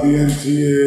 PNCA,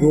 2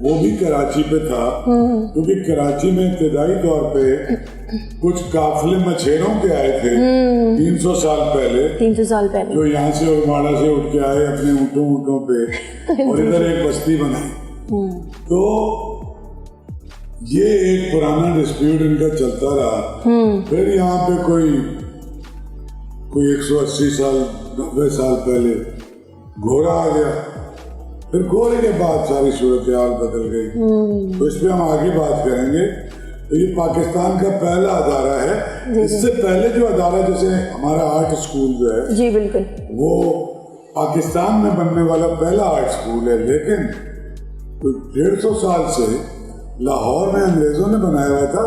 وہ بھی کراچی پہ تھا، کیونکہ کراچی میں ابتدائی طور پہ کچھ قافلے مچھیروں کے آئے تھے 300 سال پہلے جو یہاں سے اورماڑا سے اٹھ کے آئے اپنے اونٹوں پہ اور ادھر ایک بستی بنائی. تو یہ ایک پرانا ڈسپیوٹ ان کا چلتا رہا. پھر یہاں پہ کوئی 180 سال 90 سال پہلے گھوڑا آ گیا. پھر گھوڑے کے بعد ساری صورتحال بدل گئی. تو اس پہ ہم آگے بات کریں گے. تو یہ پاکستان کا پہلا ادارہ ہے. اس سے پہلے جو ادارہ جیسے ہمارا آرٹ اسکول جو ہے جی بالکل وہ پاکستان میں بننے والا پہلا آرٹ اسکول ہے، لیکن 150 سال سے لاہور میں انگریزوں نے بنایا ہوا تھا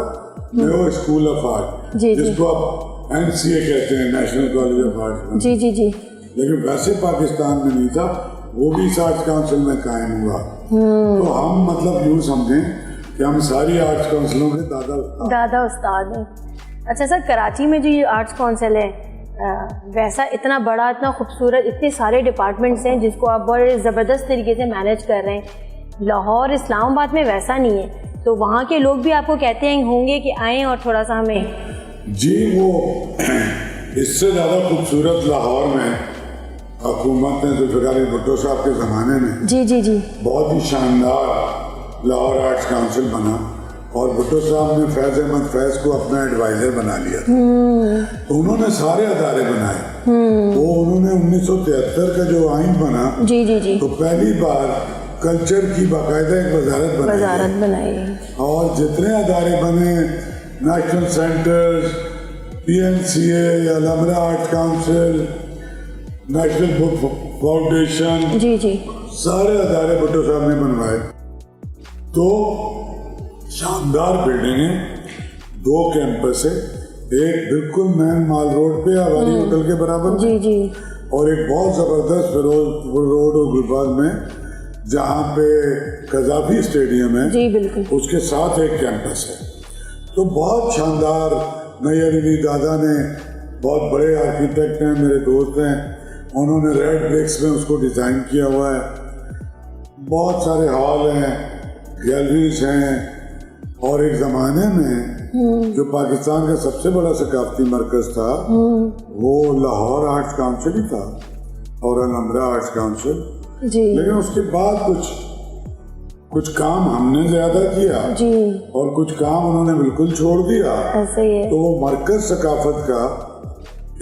نیو اسکول آف آرٹ، جس کو آپ NCA کہتے ہیں، نیشنل کالج آف آرٹ. جی جی جی لیکن ویسے پاکستان میں نہیں تھا، وہ بھی اس آرٹس کاؤنسل میں قائم ہوا. تو ہم مطلب یوں سمجھیں کہ ہم ساری آرٹس کاؤنسلوں کے دادا استاد ہیں. اچھا سر، کراچی میں جو یہ آرٹس کاؤنسل ہے ویسا اتنا بڑا، اتنا خوبصورت، اتنے سارے ڈپارٹمنٹس ہیں جس کو آپ بڑے زبردست طریقے سے مینیج کر رہے ہیں. لاہور اسلام آباد میں ویسا نہیں ہے، تو وہاں کے لوگ بھی آپ کو کہتے ہیں ہوں گے کہ آئیں اور تھوڑا سا ہمیں. جی وہ اس سے زیادہ خوبصورت لاہور میں حکومت نے ذوالفقار علی بھٹو صاحب کے زمانے میں جی جی جی بہت ہی شاندار لاہور آرٹس کاؤنسل بنا، اور بھٹو صاحب نے فیض احمد فیض کو اپنا ایڈوائزر بنا لیا. تو انہوں نے سارے ادارے بنائے. وہ انہوں نے 1973 کا جو آئین بنا جی جی جی تو پہلی بار کلچر کی باقاعدہ ایک وزارت بنائی، اور جتنے ادارے بنے، national centres, PNCA، Alhamra art council, national book foundation, جی جی سارے ادارے بھٹو صاحب نے بنوائے. تو شاندار بلڈنگیں، 2 کیمپس ہے، ایک بالکل مین مال روڈ پہ ہماری ہوٹل کے برابر جی جی، اور ایک بہت زبردست روڈ اور گلباغ میں جہاں پہ قذافی اسٹیڈیم ہے، جی بالکل اس کے ساتھ ایک کیمپس ہے. تو بہت شاندار. نیئر علی دادا نے بہت بڑے آرکیٹیکٹ ہیں، میرے دوست ہیں، انہوں نے ریڈ برکس میں اس کو ڈیزائن کیا ہوا ہے. بہت سارے ہال ہیں، گیلریز ہیں، اور ایک زمانے میں جو پاکستان کا سب سے بڑا ثقافتی مرکز تھا وہ لاہور آرٹس کاؤنسل ہی تھا اور الامرا آرٹس کاؤنسل. لیکن اس کے بعد کچھ کام ہم نے زیادہ کیا اور کچھ کام انہوں نے بالکل چھوڑ دیا. تو وہ مرکز ثقافت کا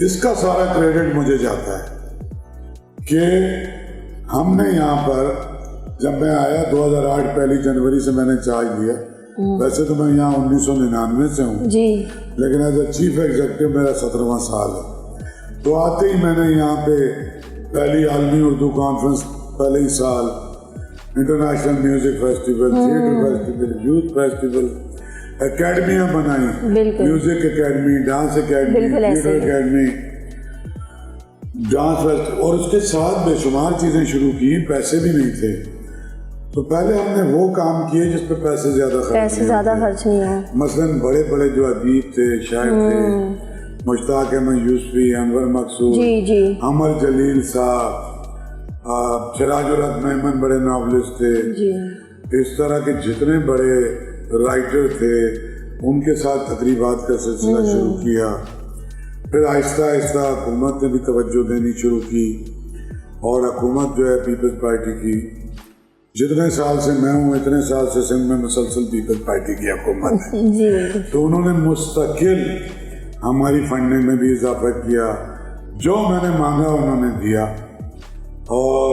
اس کا سارا کریڈٹ مجھے جاتا ہے کہ ہم نے یہاں پر، جب میں آیا 2008 1 جنوری سے میں نے چارج لیا. ویسے تو میں یہاں 1999 سے ہوں لیکن ایز اے چیف ایگزیکٹو میرا 17واں سال ہے. تو آتے ہی میں نے یہاں پہ پہلی عالمی اردو کانفرنس پہلے ہی سال، international music festival, theatre festival, youth festival, اکیڈمیاں بنائی، music academy, dance academy, theatre academy, dance festival, اور اس کے ساتھ بے شمار چیزیں شروع کی. پیسے بھی نہیں تھے تو پہلے ہم نے وہ کام کیے جس پہ پیسے زیادہ خرچ نہیں ہوں. مثلاً بڑے بڑے جو ادیب تھے، شاعر تھے، مشتاق احمد یوسفی، انور مقصود، عمر جلیل صاحب، سراج الحق میمن بڑے ناولسٹ تھے. اس طرح کے جتنے بڑے رائٹر تھے ان کے ساتھ تقریبات کا سلسلہ شروع کیا. پھر آہستہ آہستہ حکومت نے بھی توجہ دینی شروع کی، اور حکومت جو ہے پیپلز پارٹی کی، جتنے سال سے میں ہوں اتنے سال سے سندھ میں مسلسل پیپلز پارٹی کی حکومت ہے. تو انہوں نے مستقل ہماری فنڈنگ میں بھی اضافہ کیا. جو میں نے مانگا انہوں نے دیا. اور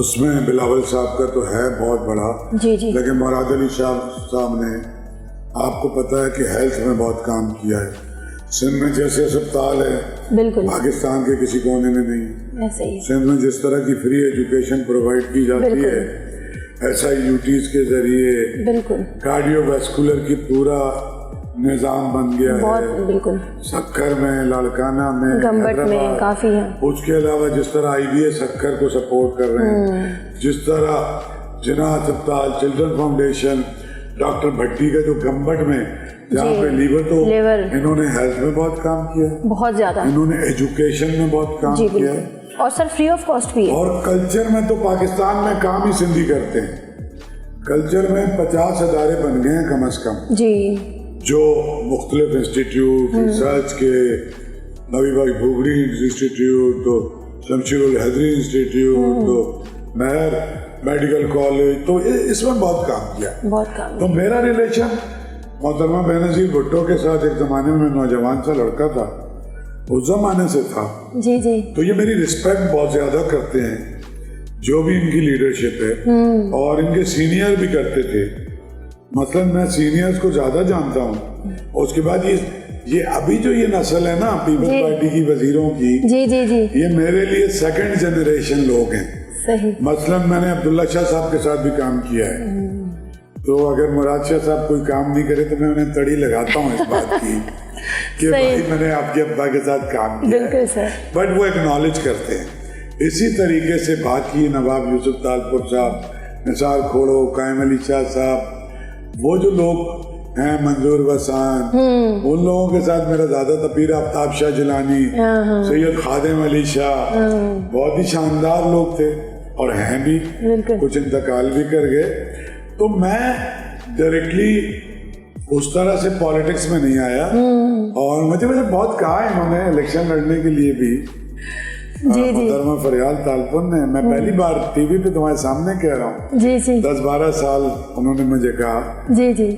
اس میں بلاول صاحب کا تو ہے بہت بڑا، لیکن مراد علی شاہ صاحب نے، آپ کو پتہ ہے کہ ہیلتھ میں بہت کام کیا ہے. سندھ میں جیسے اسپتال ہے پاکستان کے کسی کونے میں نہیں. سندھ میں جس طرح کی فری ایجوکیشن پرووائڈ کی جاتی ہے SIUTs کے ذریعے، کارڈیو ویسکولر کی پورا نظام بن گیا ہے. سکھر میں، لاڑکانہ میں، گمبٹ میں کافی ہے. اس کے علاوہ جس طرح IBA سکھر کو سپورٹ کر رہے ہیں، جس طرح جناح اسپتال، چلڈرن فاؤنڈیشن، ڈاکٹر بھٹی کا جو گمبٹ میں جہاں پہ لیور، تو انہوں نے ہیلتھ میں بہت کام کیا، بہت زیادہ انہوں نے ایجوکیشن میں بہت کام کیا. اور سر فری آف کاسٹ بھی ہے. اور کلچر میں تو پاکستان میں کام ہی سندھی کرتے ہیں. کلچر میں 50 ادارے بن گئے ہیں کم از کم جی, جو مختلف انسٹیٹیوٹ ریسرچ کے, نبی بھائی بھوگڑی انسٹیٹیوٹ, تو شمشیر الحیدری انسٹیٹیوٹ, تو مہر میڈیکل کالج, تو اس میں بہت کام کیا. بہت کام. تو میرا ریلیشن محترمہ بینظیر بھٹو کے ساتھ ایک زمانے میں نوجوان سا لڑکا تھا, اس زمانے سے تھا. جی جی. تو یہ میری رسپیکٹ بہت زیادہ کرتے ہیں جو بھی ان کی لیڈرشپ ہے, اور ان کے سینئر بھی کرتے تھے. مثلا میں سینئرز کو زیادہ جانتا ہوں. اور اس کے بعد یہ ابھی جو یہ نسل ہے نا پیپلز پارٹی کی وزیروں کی, جی جی جی, یہ میرے لیے سیکنڈ جنریشن لوگ ہیں. صحیح. مثلا میں نے عبداللہ شاہ صاحب کے ساتھ بھی کام کیا ہے, تو اگر مراد شاہ صاحب کوئی کام نہیں کرے تو میں انہیں تڑی لگاتا ہوں اس بات کی کہ بھائی میں نے آپ کے ابا کے ساتھ کام کیا ہے, بٹ وہ ایکنالج کرتے ہیں. اسی طریقے سے بات کی نواب یوسف تالپور صاحب, نثار کھوڑو, قائم علی شاہ صاحب, وہ جو لوگ ہیں, منظور وسان, ان لوگوں کے ساتھ میرا زیادہ پیر آفتاب شاہ جیلانی, سید خادم علی شاہ, بہت ہی شاندار لوگ تھے اور ہیں بھی, کچھ انتقال بھی کر گئے. تو میں ڈائریکٹلی اس طرح سے پالیٹکس میں نہیں آیا, اور مجھے بہت کہا انہوں نے الیکشن لڑنے کے لیے بھی. محترمہ فریال تالپور نے, میں پہلی بار ٹی وی پہ تمہارے سامنے کہہ رہا ہوں, 10-12 سال انہوں نے مجھے کہا,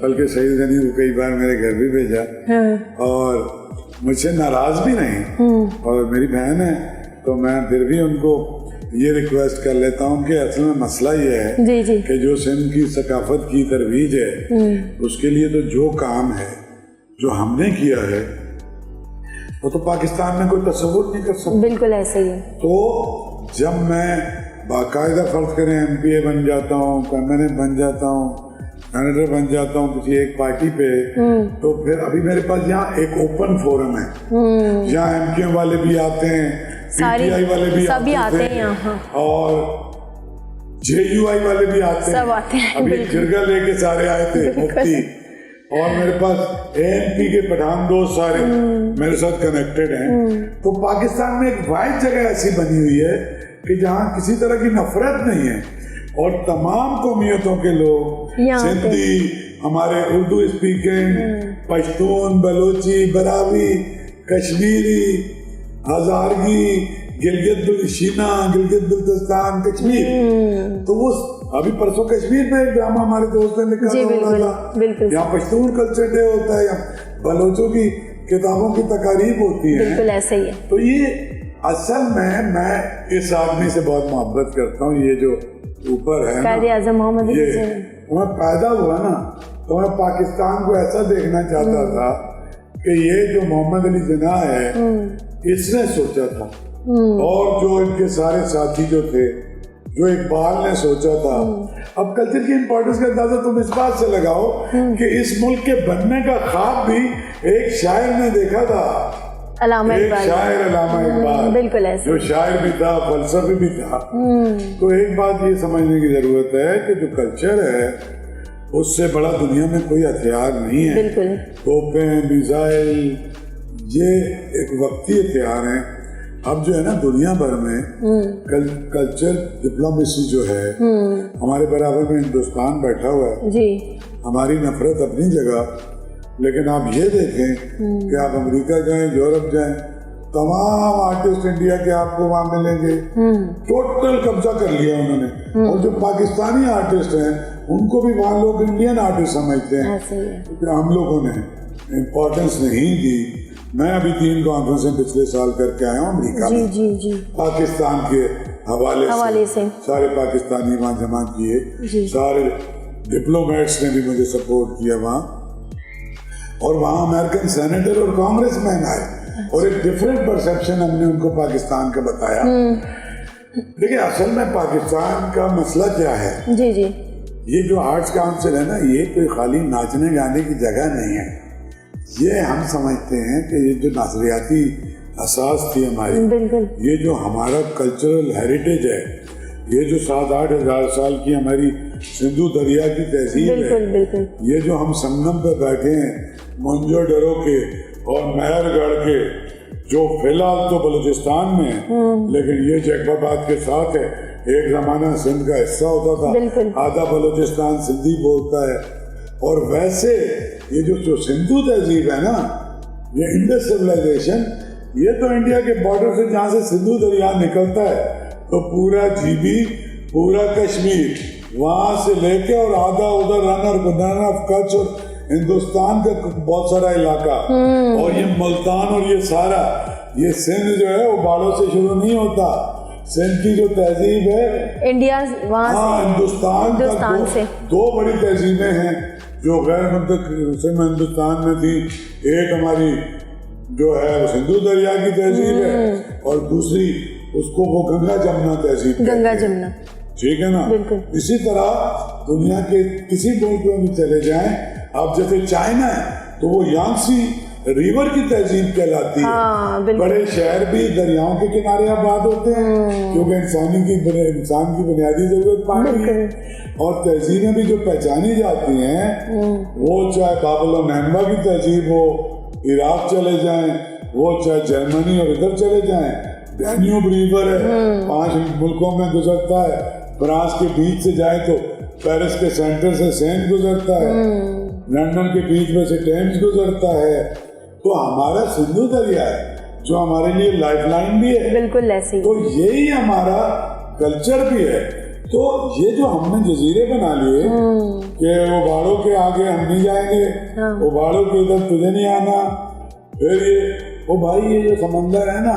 بلکہ سعید غنی کو کئی بار میرے گھر بھی بھیجا, اور مجھ سے ناراض بھی نہیں, اور میری بہن ہے تو میں پھر بھی ان کو یہ ریکویسٹ کر لیتا ہوں کہ اصل میں مسئلہ یہ ہے کہ جو سندھ کی ثقافت کی ترویج ہے, اس کے لیے تو جو کام ہے جو ہم نے کیا ہے وہ تو پاکستان میں کوئی تصور نہیں کر سکتا. بالکل ایسے ہی ہے. تو جب میں باقاعدہ فرض کریں ایم پی اے بن جاتا ہوں, کیمرے بن جاتا ہوں, سینیٹر بن جاتا ہوں کسی ایک پارٹی پہ, تو پھر ابھی میرے پاس یہاں ایک اوپن فورم ہے, جہاں ایم کیو والے بھی آتے ہیں, پی ٹی آئی والے بھی آتے ہیں, اور جے یو آئی والے بھی آتے ہیں. ابھی جرگا لے کے سارے آئے تھے مفتی, اور میرے پاس اے این پی کے پٹھان دوست سارے میرے ساتھ کنیکٹڈ ہیں. تو پاکستان میں ایک واحد جگہ ایسی بنی ہوئی ہے کہ جہاں کسی طرح کی نفرت نہیں ہے, اور تمام قومیتوں کے لوگ, سندھی, ہمارے اردو اسپیکنگ, پشتون, بلوچی, براوی, کشمیری, ہزارگی, گلگت بلشینہ, گلگت بلتستان, کشمیر. تو وہ ابھی پرسوں کشمیر میں ایک ڈرامہ ہمارے دوست نے لکھا تھا, یہاں پشتون کلچر ڈے ہوتا ہے, یہاں بلوچوں کی کتابوں کی تقاریب ہوتی ہے. بالکل ایسے ہی ہے. تو یہ اصل میں اس آدمی سے بہت محبت کرتا ہوں, یہ جو اوپر ہے قائد اعظم محمد علی جناح. میں پیدا ہوا نا تو میں پاکستان کو ایسا دیکھنا چاہتا تھا کہ یہ جو محمد علی جناح ہے اس نے سوچا تھا, اور جو ان کے سارے ساتھی جو تھے, جو اقبال نے سوچا تھا. اب کلچر کی امپورٹنس کا اندازہ تم اس بات سے لگاؤ کہ اس ملک کے بننے کا خواب بھی ایک شاعر نے دیکھا تھا, ایک شاعر علامہ اقبال, بالکل ایسے, جو شاعر بھی تھا, فلسفی بھی تھا. تو ایک بات یہ سمجھنے کی ضرورت ہے کہ جو کلچر ہے اس سے بڑا دنیا میں کوئی ہتھیار نہیں ہے. بالکل. توپیں, میزائل, یہ ایک وقتی ہتھیار ہیں. اب جو ہے نا دنیا بھر میں کلچر ڈپلومیسی جو ہے, ہمارے برابر میں ہندوستان بیٹھا ہوا ہے, ہماری نفرت اپنی جگہ, لیکن آپ یہ دیکھیں کہ آپ امریکہ جائیں, یورپ جائیں, تمام آرٹسٹ انڈیا کے آپ کو وہاں ملیں گے. ٹوٹل قبضہ کر لیا انہوں نے, اور جو پاکستانی آرٹسٹ ہیں ان کو بھی وہاں لوگ انڈین آرٹسٹ سمجھتے ہیں, کیونکہ ہم لوگوں نے امپورٹنس نہیں دی. میں ابھی 3 کانفرنسیں پچھلے سال کر کے آیا ہوں امریکہ میں, پاکستان کے حوالے سے. سارے پاکستانی وہاں جمع کیے, سارے ڈپلومیٹس نے بھی مجھے سپورٹ کیا وہاں, اور وہاں امریکن سینیٹر اور کانگریس مین آئے, اور ایک ڈفرینٹ پرسیپشن ہم نے ان کو پاکستان کا بتایا. دیکھیں اصل میں پاکستان کا مسئلہ کیا ہے, یہ جو آرٹس کاؤنسل ہے نا, یہ کوئی خالی ناچنے گانے کی جگہ نہیں ہے. یہ ہم سمجھتے ہیں کہ یہ جو نظریاتی اساس تھی ہماری, یہ جو ہمارا کلچرل ہیریٹیج ہے, یہ جو 7-8 ہزار سال کی ہماری سندھو دریا کی تہذیب ہے, یہ جو ہم سنگم پہ بیٹھے ہیں مونجو ڈرو کے اور مہر گڑھ کے, جو فی الحال تو بلوچستان میں ہے لیکن یہ جیکباباد کے ساتھ ہے. ایک زمانہ سندھ کا حصہ ہوتا تھا, آدھا بلوچستان سندھی بولتا ہے. اور ویسے یہ جو سندھو تہذیب ہے نا, یہ انڈس سویلائزیشن, یہ تو انڈیا کے بارڈر سے جہاں سے سندھو دریا نکلتا ہے تو پورا جیبی, پورا کشمیر, وہاں سے لے کے اور آدھا ادھر رن اور بنانا کچھ اور ہندوستان کا بہت سارا علاقہ, اور یہ ملتان اور یہ سارا, یہ سندھ جو ہے وہ باڑوں سے شروع نہیں ہوتا. سندھ کی جو تہذیب ہے انڈیا ہندوستان سے دو بڑی تہذیبیں ہیں جو غیر منتقل ہندوستان میں تھی. ایک ہماری جو ہے وہ سندھو دریا کی تہذیب ہے اور دوسری اس کو وہ گنگا جمنا تہذیب, گنگا جمنا, ٹھیک ہے نا. اسی طرح دنیا کے کسی ملک میں بھی چلے جائیں آپ, جیسے چائنا ہے تو وہ یانگسی ریور کی تہذیب کہلاتی ہے. بڑے شہر بھی دریاؤں کے کنارے آباد ہوتے ہیں کیونکہ انسان کی بنیادی ضرورت پانی ہے. اور تہذیبیں بھی جو پہچانی جاتی ہیں وہ چاہے بابل و نینوا کی تہذیب ہو, عراق چلے جائیں, وہ چاہے جرمنی اور ادھر چلے جائیں, ڈینیوب ریور ہے 5 ملکوں میں گزرتا ہے. فرانس کے بیچ سے جائیں تو پیرس کے سینٹر سے سین گزرتا ہے, لندن کے بیچ میں سے ٹیمز گزرتا ہے. تو ہمارا سندھو دریا ہے جو ہمارے لیے لائف لائن بھی ہے, بالکل ایسے, تو یہی ہمارا کلچر بھی ہے. تو یہ جو ہم نے جزیرے بنا لیے کہ وہ باڑوں کے آگے ہم نہیں جائیں گے, وہ باڑوں کے ادھر تجھے نہیں آنا, پھر یہ وہ بھائی یہ جو سمندر ہے نا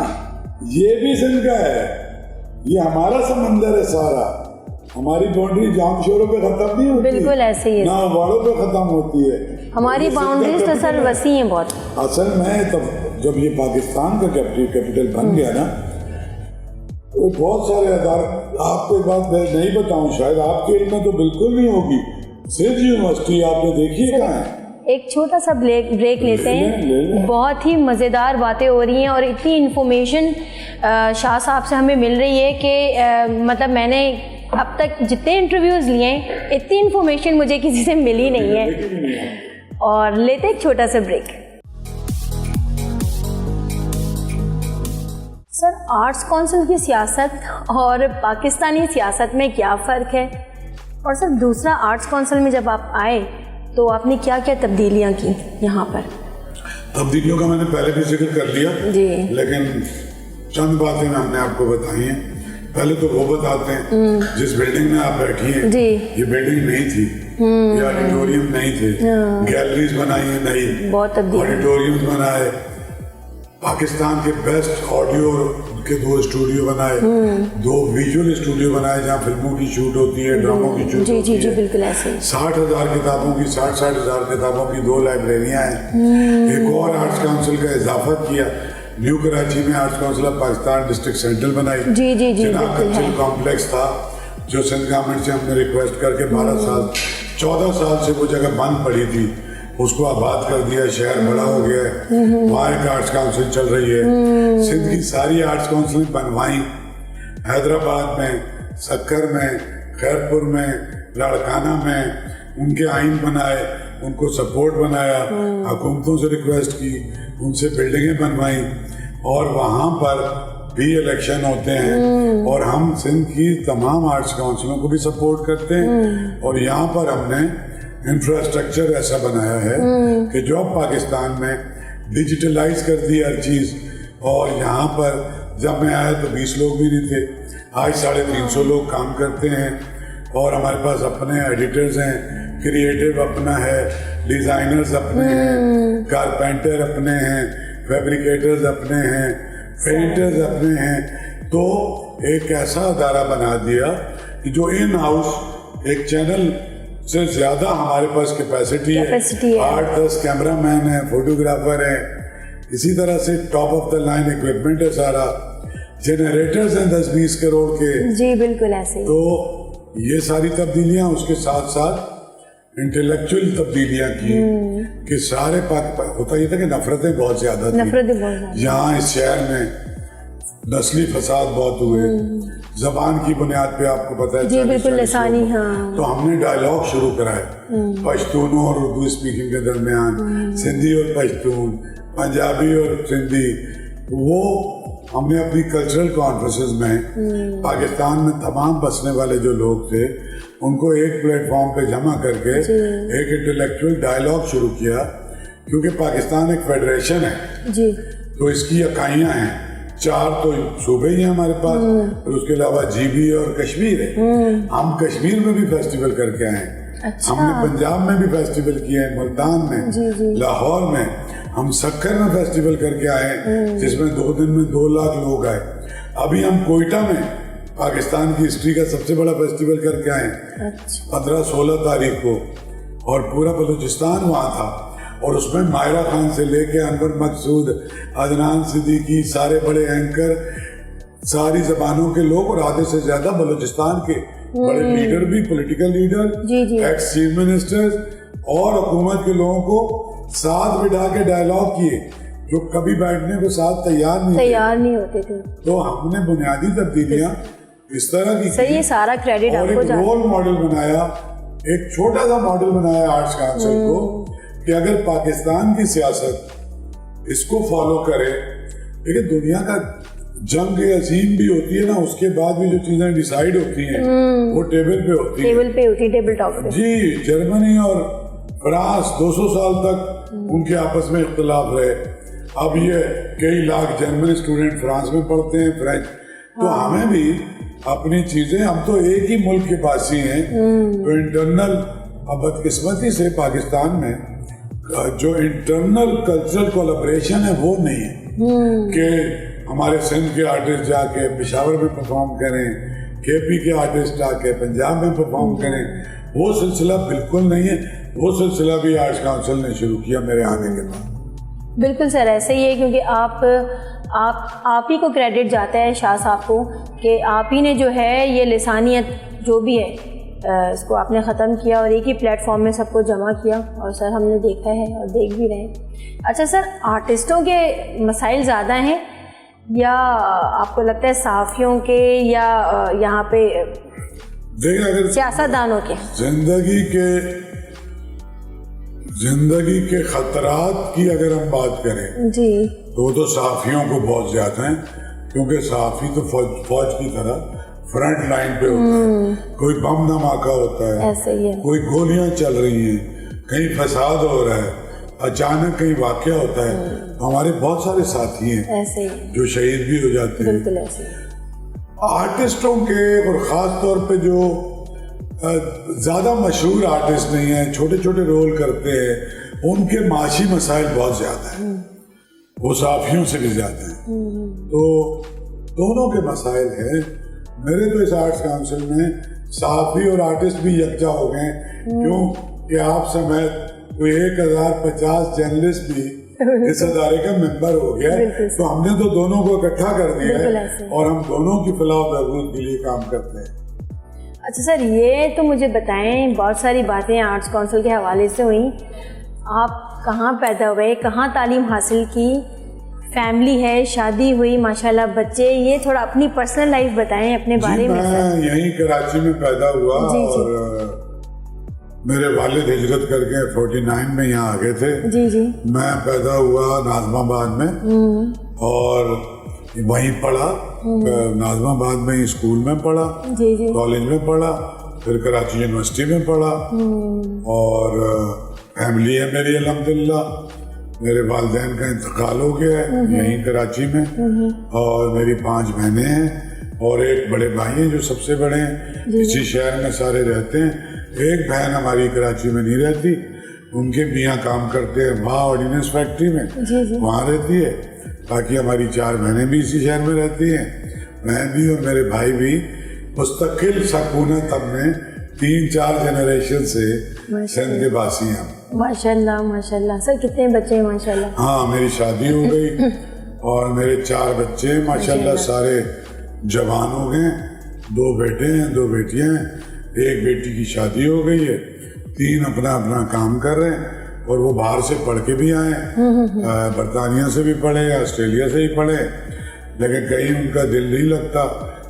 یہ بھی سندھ کا ہے, یہ ہمارا سمندر ہے سارا. ہماری باؤنڈری جام شوروں پہ ختم نہیں ہوتی, بالکل ایسے ہی, نہ باڑوں پہ ختم ہوتی ہے. ہماری باؤنڈریز تو سر وسیع ہیں بہت. اصل میں تب جب یہ پاکستان کا کیپٹل بن گیا نا تو بہت سارے ادارے, آپ کو ایک بات میں نہیں بتاؤں شاید آپ کے علم میں تو بالکل نہیں ہوگی, سندھ یونیورسٹی آپ نے دیکھی ہے کہاں ہے؟ ایک چھوٹا سا بریک لیتے ہیں. بہت ہی مزیدار باتیں ہو رہی ہیں اور اتنی انفارمیشن شاہ صاحب سے ہمیں مل رہی ہے کہ مطلب میں نے اب تک جتنے انٹرویوز لیے ہیں اتنی انفارمیشن مجھے کسی سے ملی نہیں ہے. اور لیتے ایک چھوٹا سا بریک. سر, آرٹس کونسل کی سیاست اور پاکستانی سیاست میں کیا فرق ہے؟ اور سر دوسرا, آرٹس کونسل میں جب آپ آئے تو آپ نے کیا کیا تبدیلیاں کی یہاں پر؟ تبدیلیوں کا میں نے پہلے بھی ذکر کر دیا جی, لیکن چند باتیں ہم نے آپ کو بتائی ہیں. پہلے تو وہ بتاتے ہیں جس بلڈنگ میں آپ بیٹھی ہیں جی, یہ بلڈنگ نہیں تھی, یہ آڈیٹوریم نہیں تھے, گیلریز بنائی ہیں نہیں, آڈیٹوریمز بنائے, پاکستان کے بیسٹ آڈیو کے 2 اسٹوڈیو بنائے, 2 ویژول اسٹوڈیو بنائے جہاں فلموں کی شوٹ ہوتی ہے, ڈراموں کی شوٹ ہوتی ہے. بالکل ایسے. 60,000 کتابوں کی 60,000 کتابوں کی 2 لائبریریاں ہیں. ایک اور آرٹس کونسل کا اضافہ کیا, نیو کراچی میں arts council of Pakistan district central بنائی. جناب کلچرل کمپلیکس تھا جو سندھ گورنمنٹ سے ہم نے ریکویسٹ کر کے 14 سال سے وہ جگہ بند پڑی تھی, اس کو آباد کر دیا, شہر بڑا ہو گیا ہے, وہاں ایک آرٹس کونسل چل رہی ہے. سندھ کی ساری آرٹس کونسل بنوائیں, حیدرآباد میں, سکر میں, خیرپور میں, لاڑکانہ میں, ان کے آئین بنائے, ان کو سپورٹ بنایا, حکومتوں سے ریکویسٹ کی, ان سے بلڈنگیں بنوائیں, اور وہاں پر بھی الیکشن ہوتے ہیں اور ہم سندھ کی تمام آرٹس کونسلوں کو بھی سپورٹ کرتے ہیں. اور یہاں پر ہم نے انفراسٹرکچر ایسا بنایا ہے کہ جو اب پاکستان میں ڈیجیٹلائز کر دی ہر چیز. اور یہاں پر جب میں آیا تو 20 لوگ بھی نہیں تھے, آج 350 لوگ کام کرتے ہیں. اور ہمارے پاس اپنے ایڈیٹرز ہیں, کریٹو اپنا ہے, ڈیزائنرز اپنے ہیں, کارپینٹر اپنے ہیں, فیبریکیٹرز اپنے ہیں, پینٹرز اپنے ہیں. تو ایک ایسا ادارہ بنا دیا کہ جو ان ہاؤس ایک چینل سے زیادہ ہمارے پاس کیپیسٹی ہے. 8-10 کیمرہ مین ہیں, فوٹوگرافر ہیں, اسی طرح سے top of the line equipment ہے سارا, جنریٹرز ہیں 10-20 کروڑ کے. جی بالکل ایسے. تو یہ ساری تبدیلیاں, اس کے ساتھ ساتھ انٹلیکچوئل تبدیلیاں کی کہ سارے ہوتا یہ تھا کہ نفرتیں بہت زیادہ تھیں یہاں اس شہر میں, نسلی فساد بہت ہوئے, زبان کی بنیاد پہ آپ کو پتہ ہے جی بالکل لسانی. ہاں, تو ہم نے ڈائلاگ شروع کرائے پشتونوں اور اردو اسپیکنگ کے درمیان, سندھی اور پشتون, پنجابی اور سندھی, وہ ہم نے اپنی کلچرل کانفرنسز میں پاکستان میں تمام بسنے والے جو لوگ تھے ان کو ایک پلیٹ فارم پہ جمع کر کے ایک انٹلیکچوئل ڈائلاگ شروع کیا، کیونکہ پاکستان ایک فیڈریشن ہے جی، تو اس کی اکائیاں ہیں، 4 تو صوبے ہی ہیں ہمارے پاس، اور اس کے علاوہ جی بی اور کشمیر ہے۔ ہم کشمیر میں بھی فیسٹیول کر کے آئے ہیں، ہم نے پنجاب میں بھی فیسٹیول کیے ہیں، ملتان میں، لاہور میں، ہم سکر میں فیسٹیول کر کے آئے ہیں جس میں 2 دن میں 2 لاکھ لوگ آئے۔ ابھی ہم کوئٹہ میں پاکستان کی ہسٹری کا سب سے بڑا فیسٹیول کر کے آئے ہیں 15-16 تاریخ کو، اور پورا بلوچستان وہاں تھا، اور اس میں ماہرہ خان سے لے کے انور مقصود، عدنان صدیقی، سارے بڑے اینکر، ساری زبانوں کے لوگ، اور آدھے سے زیادہ بلوچستان کے بڑے لیڈر بھی، political leader, x chief minister اور حکومت کے لوگوں کو ساتھ بٹھا کے ڈائلاگ کیے جو کبھی بیٹھنے کو ساتھ تیار نہیں ہوتے تھے۔ تو ہم نے بنیادی تبدیلیاں اس طرح کی، صحیح، سارا کریڈٹ اور ایک رول ماڈل بنایا، ایک چھوٹا سا ماڈل بنایا آرٹس کونسل کو کہ اگر پاکستان کی سیاست اس کو فالو کرے، دیکھیں دنیا کا جنگ عظیم بھی ہوتی ہے نا، اس کے بعد بھی جو چیزیں ڈیسائیڈ ہوتی ہیں وہ ٹیبل پہ ہوتی ہیں، ٹیبل ٹاپ پہ۔ جی، جرمنی اور فرانس 200 سال تک ان کے آپس میں اختلاف رہے، اب یہ کئی لاکھ جرمن اسٹوڈنٹ فرانس میں پڑھتے ہیں، فرینچ، تو ہمیں بھی اپنی چیزیں، ہم تو ایک ہی ملک کے باسی ہیں، تو انٹرنل بدقسمتی سے پاکستان میں جو انٹرنل کلچرل کولیبریشن ہے وہ نہیں ہے کہ ہمارے سندھ کے آرٹسٹ جا کے پشاور میں پرفارم کریں، کے پی کے آرٹسٹ آ کے پنجاب میں پرفارم کریں، وہ سلسلہ بالکل نہیں ہے۔ وہ سلسلہ بھی آرٹس کونسل نے شروع کیا میرے آنے کے بعد۔ بالکل سر، ایسے ہی ہے، کیونکہ آپ ہی کو کریڈٹ جاتا ہے شاہ صاحب کو کہ آپ ہی نے جو ہے یہ لسانیت جو بھی ہے اس کو آپ نے ختم کیا اور ایک ہی پلیٹ فارم میں سب کو جمع کیا، اور سر ہم نے دیکھا ہے اور دیکھ بھی رہے ہیں۔ اچھا سر، آرٹسٹوں کے مسائل زیادہ ہیں یا آپ کو لگتا ہے صحافیوں کے یا یہاں پہ سیاستدانوں کے؟ زندگی کے خطرات کی اگر ہم بات کریں جی تو وہ تو صحافیوں کو بہت زیادہ ہیں، کیونکہ صحافی تو فوج کی طرح فرنٹ لائن پہ ہوتا ہے، کوئی بم دھماکہ ہوتا ہے، ایسے ہی ہے، کوئی گولیاں چل رہی ہیں، کہیں فساد ہو رہا ہے، اچانک کہیں واقعہ ہوتا ہے، ہمارے بہت سارے ساتھی ہیں ایسے ہی جو شہید بھی ہو جاتے ہیں۔ بالکل ایسے ہی۔ آرٹسٹوں کے، اور خاص طور پہ جو زیادہ مشہور آرٹسٹ نہیں ہیں، چھوٹے چھوٹے رول کرتے ہیں، ان کے معاشی مسائل بہت زیادہ ہیں، وہ صحافیوں سے بھی زیادہ ہیں، تو دونوں کے مسائل ہیں۔ میرے تو اس آرٹس کونسل میں صحافی اور آرٹسٹ بھی یکجا ہو گئے، کیوں کہ آپ سمیت کوئی 1050 جرنلسٹ بھی اس ادارے کا ممبر ہو گیا، تو ہم نے تو دونوں کو اکٹھا کر دیا ہے اور ہم دونوں کی فلاح و بہبود کے لیے کام کرتے ہیں۔ اچھا سر، یہ تو مجھے بتائیں، بہت ساری باتیں آرٹس کونسل کے حوالے سے ہوئیں، آپ کہاں پیدا ہوئے، کہاں تعلیم حاصل کی، فیملی ہے، شادی ہوئی، ماشاءاللہ بچے، یہ تھوڑا اپنی پرسنل لائف بتائیں اپنے بارے میں۔ میں یہیں کراچی میں پیدا ہوا، اور میرے والد ہجرت کر کے 49 میں یہاں آ گئے تھے۔ میں پیدا ہوا ناظم آباد میں اور وہیں پڑھا، ناظم آباد میں ہی اسکول میں پڑھا، کالج میں پڑھا، پھر کراچی یونیورسٹی میں پڑھا، اور فیملی ہے میری الحمدللہ۔ میرے والدین کا انتقال ہو گیا ہے یہیں کراچی میں، اور میری 5 بہنیں ہیں اور ایک بڑے بھائی ہیں جو سب سے بڑے ہیں، اسی شہر میں سارے رہتے ہیں۔ ایک بہن ہماری کراچی میں نہیں رہتی، ان کے میاں کام کرتے ہیں وہاں آرڈیننس فیکٹری میں، وہاں رہتی ہے۔ باقی ہماری 4 بہنیں بھی اسی شہر میں رہتی ہیں، میں بھی اور میرے بھائی بھی۔ مستقل سکونت ہم نے 3-4 جنریشن سے سندھ کے باسی ہیں۔ ماشاءاللہ ماشاءاللہ سر، کتنے بچے ہیں ماشاءاللہ؟ ہاں، میری شادی ہو گئی اور میرے 4 بچے ہیں ماشاءاللہ، سارے جوان ہو گئے، 2 بیٹے ہیں 2 بیٹیاں ہیں، ایک بیٹی کی شادی ہو گئی ہے، 3 اپنا اپنا کام کر رہے ہیں، اور وہ باہر سے پڑھ کے بھی آئے ہیں، برطانیہ سے بھی پڑھے، آسٹریلیا سے ہی پڑھے، لیکن کہیں ان کا دل نہیں لگتا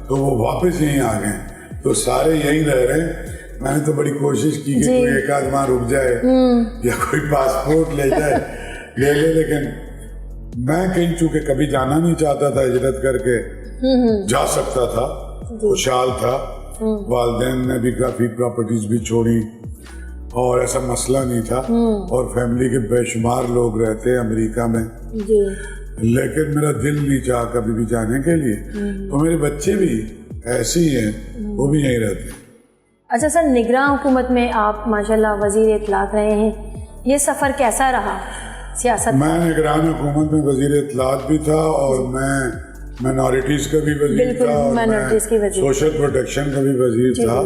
تو وہ واپس یہیں آ گئے، تو سارے یہیں رہ رہے ہیں۔ میں نے تو بڑی کوشش کی کہ کوئی ایک آدھ وہاں رک جائے یا کوئی پاسپورٹ لے جائے، لے لے، لیکن میں کہیں چونکہ کبھی جانا نہیں چاہتا تھا، ہجرت کر کے جا سکتا تھا، خوشحال تھا، والدین نے بھی کافی پراپرٹیز بھی چھوڑی اور ایسا مسئلہ نہیں تھا، اور فیملی کے بے شمار لوگ رہتے امریکہ میں، لیکن میرا دل نہیں چاہا کبھی بھی جانے کے لیے، تو میرے بچے بھی ایسے ہی ہیں، وہ بھی یہیں رہتے ہیں۔ اچھا سر، نگراں حکومت میں آپ ماشاءاللہ وزیر اطلاعات رہے ہیں، یہ سفر کیسا رہا سیاست؟ میں نگران حکومت میں وزیر اطلاعات بھی تھا، اور میں مائنورٹیز کا بھی وزیر تھا، اور میں سوشل پروٹیکشن کا بھی وزیر تھا۔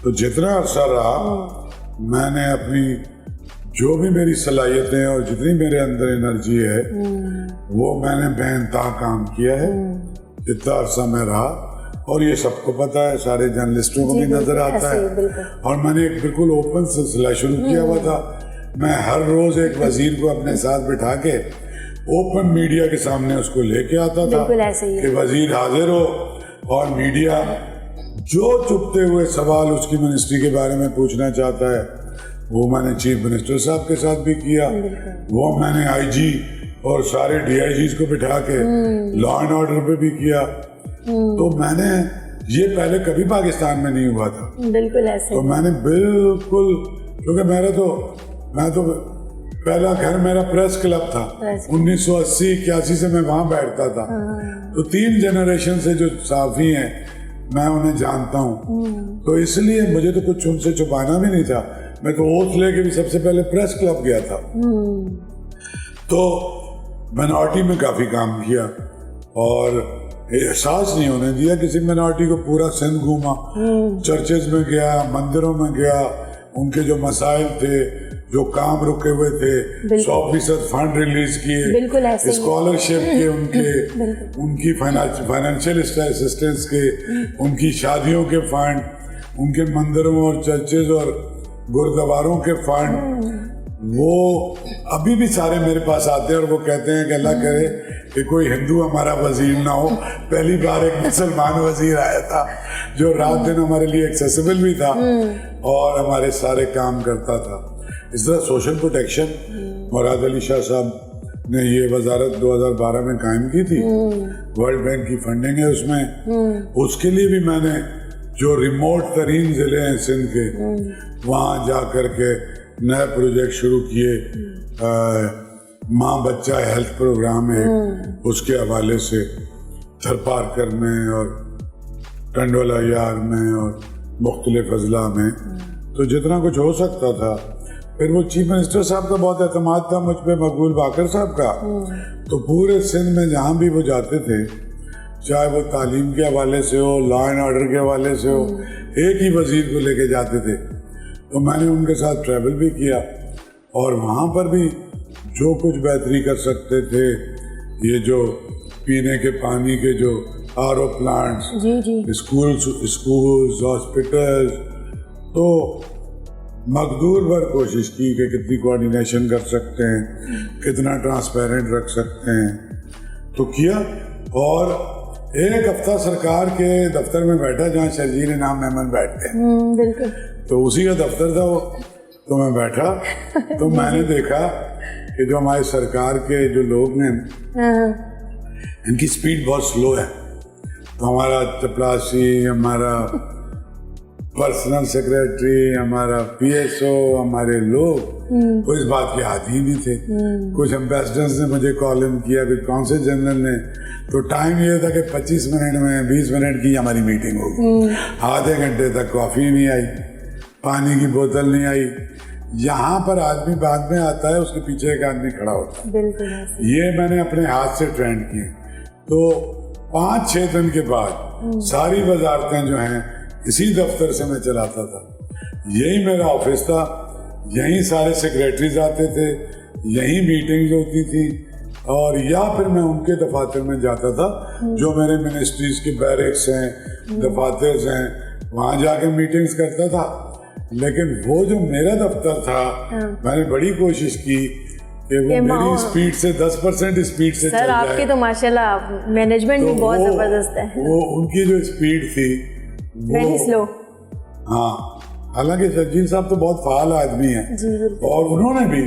تو جتنا عرصہ رہا میں نے اپنی جو بھی میری صلاحیتیں اور جتنی میرے اندر انرجی ہے وہ میں نے بے انتہا کام کیا ہے جتنا عرصہ میں رہا، اور یہ سب کو پتا ہے، سارے جرنلسٹوں کو بھی نظر آتا ہے، اور میں نے ایک بالکل اوپن سلسلہ شروع کیا ہوا تھا۔ میں ہر روز ایک وزیر کو اپنے ساتھ بٹھا کے اوپن میڈیا کے سامنے اس کو لے کے آتا تھا کہ وزیر حاضر ہو، اور میڈیا جو چپتے ہوئے سوال اس کی منسٹری کے بارے میں پوچھنا چاہتا ہے وہ میں نے چیف منسٹر صاحب کے ساتھ بھی کیا، وہ میں نے آئی جی اور سارے ڈی آئی جیز کو بٹھا کے لا اینڈ آرڈر پہ بھی کیا۔ تو میں نے یہ پہلے کبھی پاکستان میں نہیں ہوا تھا، بالکل ایسے، تو میں نے بالکل، کیونکہ میں تو پہلا گھر میرا پریس کلب تھا، 1980-81 سے میں وہاں بیٹھتا تھا، تو 3 جنریشن سے جو صحافی ہیں میں انہیں جانتا ہوں، تو اس لیے مجھے تو کچھ ان سے چھپانا بھی نہیں تھا۔ میں تو اوتھ لے کے بھی سب سے پہلے پریس کلب گیا تھا، تو مائنورٹی میں کافی کام کیا، اور احساس نہیں ہونے دیا کسی مائنورٹی کو۔ پورا سندھ گھوما، چرچز میں گیا، مندروں میں گیا، ان کے جو مسائل تھے، جو کام رکے ہوئے تھے، 100% فنڈ ریلیز کیے، اسکالرشپ کے، ان کی فائنینشیل اسسٹنس کے، ان کی شادیوں کے فنڈ، ان کے مندروں اور چرچز اور گردواروں کے فنڈ، وہ ابھی بھی سارے میرے پاس آتے ہیں، اور وہ کہتے ہیں کہ اللہ کرے کہ کوئی ہندو ہمارا وزیر نہ ہو۔ پہلی بار ایک مسلمان وزیر آیا تھا جو رات دن ہمارے لیے ایکسیسیبل بھی تھا اور ہمارے سارے کام کرتا تھا۔ اس طرح سوشل پروٹیکشن مراد علی شاہ صاحب نے یہ وزارت 2012 میں قائم کی تھی، ورلڈ بینک کی فنڈنگ ہے اس میں، اس کے لیے بھی میں نے جو ریموٹ ترین ضلع ہیں سندھ کے، وہاں جا کر کے نئے پروجیکٹ شروع کیے، ماں بچہ ہیلتھ پروگرام ہے، اس کے حوالے سے تھر پارکر میں اور ٹنڈولا یار میں اور مختلف اضلاع میں، تو جتنا کچھ ہو سکتا تھا۔ پھر وہ چیف منسٹر صاحب کا بہت اعتماد تھا مجھ پہ، مقبول باقر صاحب کا، تو پورے سندھ میں جہاں بھی وہ جاتے تھے، چاہے وہ تعلیم کے حوالے سے ہو، لا اینڈ آرڈر کے حوالے سے ہو، ایک ہی وزیر کو لے کے جاتے تھے۔ تو میں نے ان کے ساتھ ٹریول بھی کیا، اور وہاں پر بھی جو کچھ بہتری کر سکتے تھے، یہ جو پینے کے پانی کے جو R O plants, schools, hospitals, تو مقدور پر کوشش کی کہ کتنی کوآرڈینیشن کر سکتے ہیں، کتنا ٹرانسپیرنٹ رکھ سکتے ہیں، تو کیا۔ اور ایک ہفتہ سرکار کے دفتر میں بیٹھا جہاں شرجیل انعام میمن بیٹھتے ہیں، تو اسی کا دفتر تھا وہ، تو میں بیٹھا تو میں نے دیکھا کہ جو ہمارے سرکار کے جو لوگ ہیں ان کی سپیڈ بہت سلو ہے، تو ہمارا چپلاسی، ہمارا پرسنل سیکریٹری، ہمارا پی ایس او، ہمارے لوگ وہ اس بات کے عادی نہیں تھے۔ کچھ امبیسڈرز نے مجھے کال ان کیا، پھر کونسل جنرل نے، تو ٹائم یہ تھا کہ 25 منٹ میں 20 منٹ کی ہماری میٹنگ ہوگی، آدھے گھنٹے تک کافی نہیں آئی، پانی کی بوتل نہیں آئی۔ یہاں پر آدمی بعد میں آتا ہے، اس کے پیچھے ایک آدمی کھڑا ہوتا ہے، یہ میں نے اپنے ہاتھ سے ٹرینڈ کیے۔ تو 5-6 دن کے بعد ساری وزارتیں جو ہیں اسی دفتر سے میں چلاتا تھا، یہی میرا آفس تھا، یہیں سارے سیکریٹریز آتے تھے، یہیں میٹنگز ہوتی تھی، اور یا پھر میں ان کے دفاتر میں جاتا تھا جو میرے منسٹریز کے بیرکس ہیں، دفاتر ہیں، وہاں جا کے میٹنگز کرتا تھا۔ لیکن وہ جو میرا دفتر تھا، میں نے بڑی کوشش کی کہ وہ میری اسپیڈ سے 10% اسپیڈ سے چل جائے۔ سر آپ کی تو ماشاءاللہ مینجمنٹ بھی بہت زبردست ہے۔ وہ ان کی جو اسپیڈ تھی ویری سلو۔ ہاں، حالانکہ شرجیل صاحب تو بہت فعال آدمی ہیں، اور انہوں نے بھی